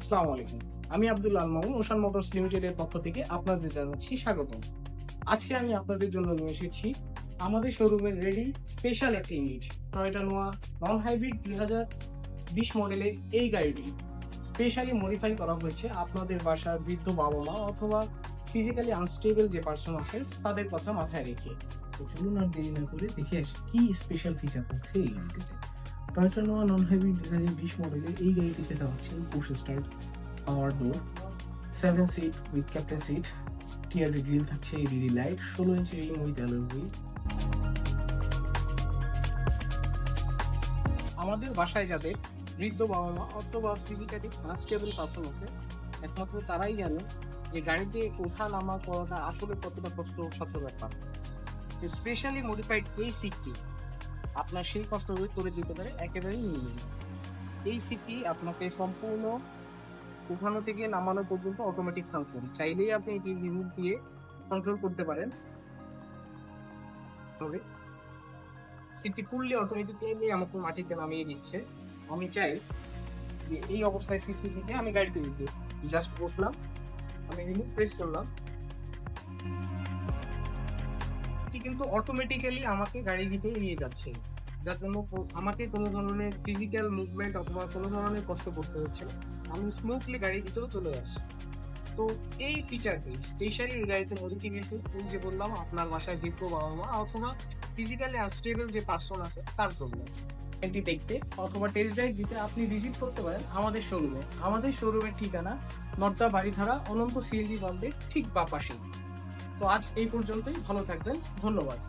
আসসালামু আলাইকুম। আমি আব্দুল আল মামুন ওশান মোটরস লিমিটেডের পক্ষ থেকে আপনাদের জানাচ্ছি স্বাগতম। আজকে আমি আপনাদের জন্য নিয়ে এসেছি আমাদের শোরুমের রেডি স্পেশাল একটি ইউনিট টয়োটা নোয়া নন হাইব্রিড 2020 মডেলের এই গাড়িটি স্পেশালি মডিফাই করা হয়েছে আপনাদের বাসার বৃদ্ধ বাবা মা অথবা ফিজিক্যালি আনস্টেবল যে পার্সন আছে তাদের কথা মাথায় রেখে। তো চলুন আর দেরি না করে দেখে আসি কি স্পেশাল ফিচার থাকছে এই গাড়িটিতে। টয়োটা নোয়া নন হাইব্রিড 2020 মডেলের এই গাড়িটিতে দেওয়া হচ্ছে push start, power door, 7 seat with captain seat, TRD grille থাকছে, LED light, 16 inch rim with alloy wheel. আমাদের বাসায় যাদের বৃদ্ধ বাবা মা অথবা ফিজিক্যালি আনস্টেবল পার্সন আছে একমাত্র তারাই জানে যে গাড়িতে ওঠা নামা করাটা আসলে কতটা কষ্টসাধ্য ব্যাপার। স্পেশালি মডিফাইড এই সিটটি আপনার সেই কষ্ট করে দিতে পারে একেবারেই নিয়ে। এই সিটটি আপনাকে সম্পূর্ণ উঠানো থেকে নামানো পর্যন্ত অটোমেটিক ফাংশন, চাইলেই আপনি এটি রিমোট দিয়ে কন্ট্রোল করতে পারেন। তবে সিটটি ফুললি অটোমেটিক্যালি আমাকে মাটিতে নামিয়ে দিচ্ছে। আমি চাই যে এই অবস্থায় সিটটি থেকে আমি গাড়িতে দিতে জাস্ট বসলাম, আমি রিমোট প্রেস করলাম, এটি কিন্তু অটোমেটিক্যালি আমাকে গাড়ি দিতে নিয়ে যাচ্ছে, যার জন্য আমাকে কোনো ধরনের ফিজিক্যাল মুভমেন্ট অথবা কোনো ধরনের কষ্ট করতে হচ্ছে না। আমি স্মুথলি গাড়ি দিতেও চলে আসছি। তো এই ফিচারটি স্পেশালি এই গাড়িতে মডিফিকেশন যে বললাম আপনার বাসায় বৃদ্ধ বাবা মা অথবা ফিজিক্যালি আনস্টেবল যে পার্সন আছে তার জন্য। এটি দেখতে অথবা টেস্ট ড্রাইভ দিতে আপনি ভিজিট করতে পারেন আমাদের শোরুমে। আমাদের শোরুমের ঠিকানা নর্দা বাড়িধারা অনন্ত সিএনজি পাম্পের ঠিক বাঁ পাশেই। তো আজ এই পর্যন্তই, ভালো থাকবেন, ধন্যবাদ।